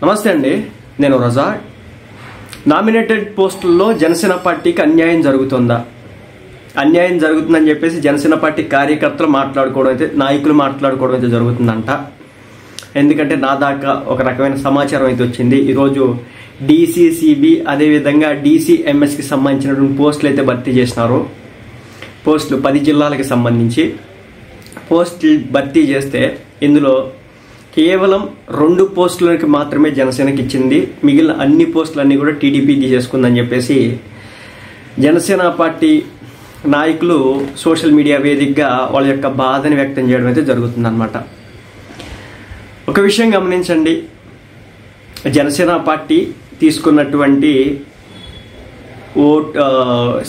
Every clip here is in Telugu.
నమస్తే అండి, నేను రజా. నామినేటెడ్ పోస్టుల్లో జనసేన పార్టీకి అన్యాయం జరుగుతుందా? అన్యాయం జరుగుతుందని చెప్పేసి జనసేన పార్టీ కార్యకర్తలు మాట్లాడుకోవడం అయితే, నాయకులు మాట్లాడుకోవడం అయితే జరుగుతుందంట. ఎందుకంటే నా దాకా ఒక రకమైన సమాచారం అయితే వచ్చింది. ఈరోజు డీసీసీబీ అదేవిధంగా డీసీఎంఎస్కి సంబంధించినటువంటి పోస్టులు అయితే భర్తీ చేసినారు. పోస్టులు 10 జిల్లాలకు సంబంధించి పోస్టులు భర్తీ చేస్తే ఇందులో కేవలం 2 పోస్టులకి మాత్రమే జనసేనకి ఇచ్చింది. మిగిలిన అన్ని పోస్టులన్నీ కూడా టీడీపీ తీసేసుకుందని చెప్పేసి జనసేన పార్టీ నాయకులు సోషల్ మీడియా వేదికగా వాళ్ళ యొక్క బాధని వ్యక్తం చేయడం అయితే జరుగుతుందన్నమాట. ఒక విషయం గమనించండి, జనసేన పార్టీ తీసుకున్నటువంటి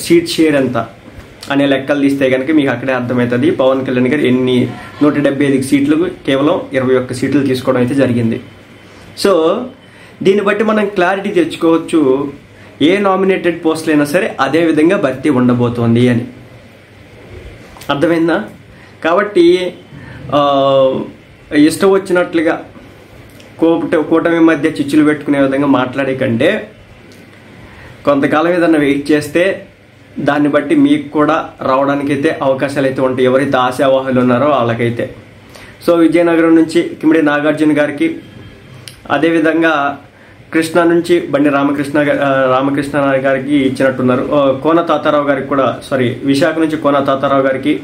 సీట్ షేర్ ఎంత అనే లెక్కలు తీస్తే కనుక మీకు అక్కడే అర్థమవుతుంది. పవన్ కళ్యాణ్ గారు 175 సీట్లు కేవలం 21 సీట్లు తీసుకోవడం అయితే జరిగింది. సో దీన్ని బట్టి మనం క్లారిటీ తెచ్చుకోవచ్చు, ఏ నామినేటెడ్ పోస్టులు అయినా సరే అదే విధంగా భర్తీ ఉండబోతోంది అని. అర్థమైందా? కాబట్టి ఇష్టం వచ్చినట్లుగా కూటమి మధ్య చిచ్చులు పెట్టుకునే విధంగా మాట్లాడే కంటే కొంతకాలం ఏదన్నా వెయిట్ చేస్తే దాన్ని బట్టి మీకు కూడా రావడానికైతే అవకాశాలు అయితే ఉంటాయి, ఎవరైతే ఆశావాహులు ఉన్నారో వాళ్ళకైతే. సో విజయనగరం నుంచి కిమిడి నాగార్జున గారికి, అదేవిధంగా కృష్ణా నుంచి బండి రామకృష్ణ గారికి ఇచ్చినట్టున్నారు. కోన తాతారావు గారికి కూడా, విశాఖ నుంచి కోన తాతారావు గారికి,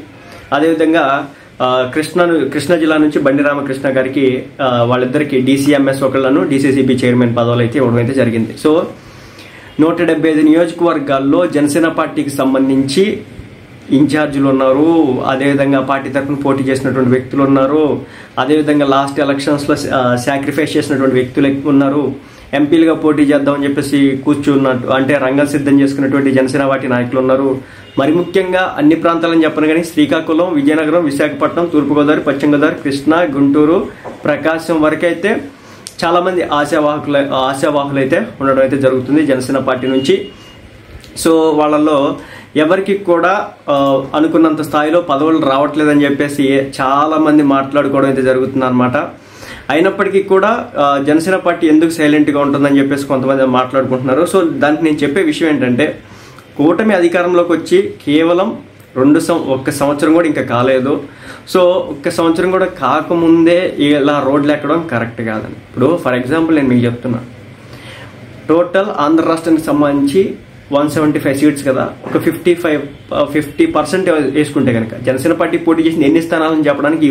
అదేవిధంగా కృష్ణా జిల్లా నుంచి బండి రామకృష్ణ గారికి, వాళ్ళిద్దరికి డీసీఎంఎస్ ఒకళ్ళను డీసీసీబీ చైర్మన్ పదవులు అయితే ఇవ్వడం అయితే జరిగింది. సో 175 నియోజకవర్గాల్లో జనసేన పార్టీకి సంబంధించి ఇన్ఛార్జీలు ఉన్నారు, అదేవిధంగా పార్టీ తరఫున పోటీ చేసినటువంటి వ్యక్తులు ఉన్నారు, అదేవిధంగా లాస్ట్ ఎలక్షన్స్లో సాక్రిఫైస్ చేసినటువంటి వ్యక్తులు ఉన్నారు, ఎంపీలుగా పోటీ చేద్దామని చెప్పేసి కూర్చున్నట్టు అంటే రంగం సిద్ధం చేసుకున్నటువంటి జనసేన పార్టీ నాయకులు ఉన్నారు. మరి ముఖ్యంగా అన్ని ప్రాంతాలని చెప్పను కానీ శ్రీకాకుళం, విజయనగరం, విశాఖపట్నం, తూర్పుగోదావరి, పశ్చిమ గోదావరి, కృష్ణా, గుంటూరు, ప్రకాశం వరకైతే చాలా మంది ఆశావాహులు అయితే ఉండడం అయితే జరుగుతుంది జనసేన పార్టీ నుంచి. సో వాళ్ళల్లో ఎవరికి కూడా అనుకున్నంత స్థాయిలో పదవులు రావట్లేదని చెప్పేసి చాలా మంది మాట్లాడుకోవడం అయితే జరుగుతుంది అనమాట. అయినప్పటికీ కూడా జనసేన పార్టీ ఎందుకు సైలెంట్గా ఉంటుందని చెప్పేసి కొంతమంది మాట్లాడుకుంటున్నారు. సో దానికి నేను చెప్పే విషయం ఏంటంటే, కూటమి అధికారంలోకి వచ్చి కేవలం 1 సంవత్సరం కూడా ఇంకా కాలేదు. సో 1 సంవత్సరం కూడా కాకముందే ఇలా రోడ్లు ఎక్కడం కరెక్ట్ కాదని. ఇప్పుడు ఫర్ ఎగ్జాంపుల్ నేను మీకు చెప్తున్నా, టోటల్ ఆంధ్ర రాష్ట్రానికి సంబంధించి 175 సీట్స్ కదా, ఒక 50% వేసుకుంటే కనుక జనసేన పార్టీ పోటీ చేసింది ఎన్ని స్థానాలని చెప్పడానికి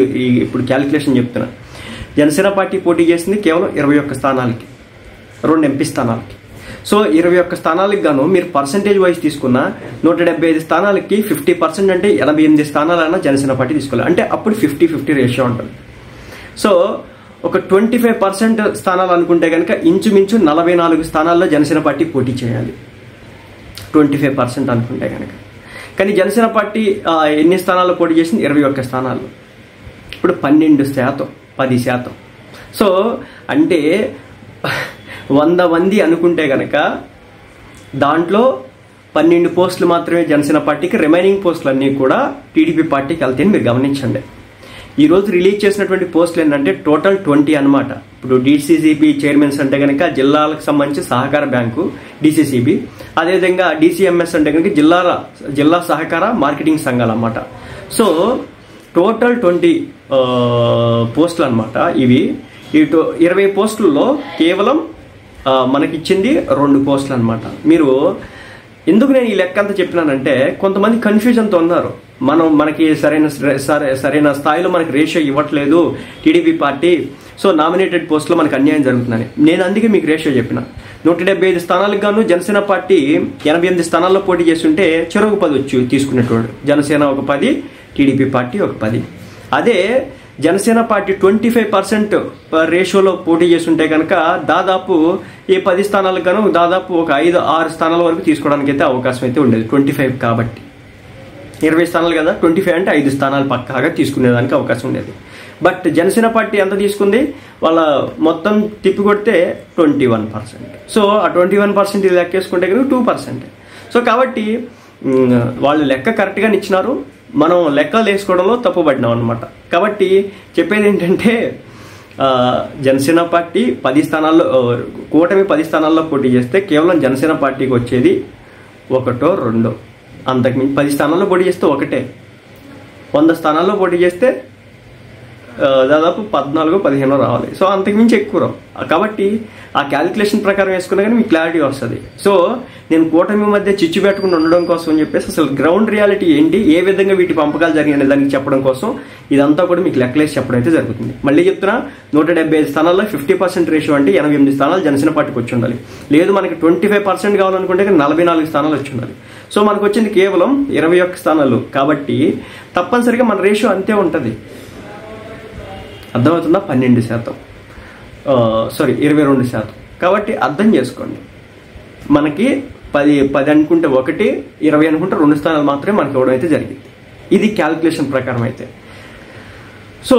ఇప్పుడు క్యాలిక్యులేషన్ చెప్తున్నా. జనసేన పార్టీ పోటీ చేసింది కేవలం 21 స్థానాలకి, 2 ఎంపీ స్థానాలకి. సో 21 స్థానాలకు గాను మీరు పర్సంటేజ్ వైజ్ తీసుకున్న 175 స్థానాలకి 50% అంటే 88 స్థానాలైనా జనసేన పార్టీ తీసుకోవాలి. అంటే అప్పుడు 50-50 రేషియో ఉంటుంది. సో ఒక 25% స్థానాలు అనుకుంటే కనుక ఇంచుమించు 44 స్థానాల్లో జనసేన పార్టీ పోటీ చేయాలి, 25% అనుకుంటే కనుక. కానీ జనసేన పార్టీ ఎన్ని స్థానాల్లో పోటీ చేసింది? 21 స్థానాలు. ఇప్పుడు 12%, 10%. సో అంటే 100 మంది అనుకుంటే కనుక దాంట్లో 12 పోస్టులు మాత్రమే జనసేన పార్టీకి, రిమైనింగ్ పోస్టులు అన్నీ కూడా టీడీపీ పార్టీకి వెళ్తాయని మీరు గమనించండి. ఈరోజు రిలీజ్ చేసినటువంటి పోస్టులు ఏంటంటే టోటల్ 20 అనమాట. ఇప్పుడు డీసీసీబీ చైర్మన్స్ అంటే కనుక జిల్లాలకు సంబంధించి సహకార బ్యాంకు డీసీసీబీ, అదేవిధంగా డీసీఎంఎస్ అంటే కనుక జిల్లా సహకార మార్కెటింగ్ సంఘాలు అన్నమాట. సో టోటల్ 20 పోస్టులు అనమాట ఇవి. ఈ 20 పోస్టుల్లో కేవలం మనకిచ్చింది 2 పోస్టులు అనమాట. మీరు ఎందుకు నేను ఈ లెక్క అంతా చెప్పినానంటే, కొంతమంది కన్ఫ్యూజన్తో ఉన్నారు, మనకి సరైన స్థాయిలో మనకి రేషియో ఇవ్వట్లేదు టీడీపీ పార్టీ, సో నామినేటెడ్ పోస్టులో మనకు అన్యాయం జరుగుతుందని. నేను అందుకే మీకు రేషియో చెప్పిన. 175 స్థానాలకు గాను జనసేన పార్టీ 88 స్థానాల్లో పోటీ చేస్తుంటే చెరువు 10 వచ్చి తీసుకునేటోడు. జనసేన ఒక 10, టీడీపీ పార్టీ ఒక 10. అదే జనసేన పార్టీ 25% రేషియోలో పోటీ చేస్తుంటే కనుక దాదాపు ఈ 10 స్థానాలకు గాను దాదాపు ఒక 5-6 స్థానాల వరకు తీసుకోవడానికి అయితే అవకాశం అయితే ఉండేది. 25 కాబట్టి 20 స్థానాలు కదా, 25 అంటే 5 స్థానాలు పక్కాగా తీసుకునేదానికి అవకాశం ఉండేది. బట్ జనసేన పార్టీ ఎంత తీసుకుంది? వాళ్ళ మొత్తం తిప్పికొడితే 21%. సో ఆ 21% ఇది లెక్కేసుకుంటే కనుక 2%. సో కాబట్టి వాళ్ళు లెక్క కరెక్ట్గా ఇచ్చినారు, మనం లెక్కలు వేసుకోవడంలో తప్పుపడినాం అనమాట. కాబట్టి చెప్పేది ఏంటంటే జనసేన పార్టీ 10 స్థానాల్లో, కూటమి 10 స్థానాల్లో పోటీ చేస్తే కేవలం జనసేన పార్టీకి వచ్చేది 1, 2, అంతకుమించి 10 స్థానాల్లో పోటీ చేస్తే ఒకటే, 100 స్థానాల్లో పోటీ చేస్తే దాదాపు 14, 15 రావాలి. సో అంతకుమించి ఎక్కువ రావు. కాబట్టి ఆ క్యాలిక్యులేషన్ ప్రకారం వేసుకున్నా కానీ మీకు క్లారిటీ వస్తుంది. సో నేను కూటమి మధ్య చిచ్చు పెట్టకుండా ఉండడం కోసం అని చెప్పేసి అసలు గ్రౌండ్ రియాలిటీ ఏంటి, ఏ విధంగా వీటి పంపకాలు జరిగిన దానికి చెప్పడం కోసం ఇదంతా కూడా మీకు లెక్కలేసి చెప్పడం అయితే జరుగుతుంది. మళ్ళీ చెప్తున్నా, 175 స్థానాల్లో 50% రేషియో అంటే 88 స్థానాలు జనసేన పార్టీకి వచ్చి ఉండాలి. లేదు మనకి 25% కావాలనుకుంటే 44 స్థానాలు వచ్చి ఉండాలి. సో మనకు వచ్చింది కేవలం 21 స్థానాలు. కాబట్టి తప్పనిసరిగా మన రేషియో అంతే ఉంటుంది. అర్థమవుతుందా? 12%, 22%. కాబట్టి అర్థం చేసుకోండి, మనకి 10 అనుకుంటే 1, 20 అనుకుంటే 2 స్థానాలు మాత్రమే మనకి ఇవ్వడం అయితే జరిగింది. ఇది క్యాలిక్యులేషన్ ప్రకారం అయితే. సో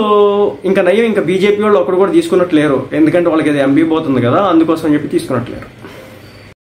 ఇంకా నయ్యం, ఇంకా బీజేపీ వాళ్ళు ఒకరు కూడా తీసుకున్నట్లేరు, ఎందుకంటే వాళ్ళకి అది ఎంపీ పోతుంది కదా, అందుకోసం చెప్పి తీసుకున్నట్లేరు.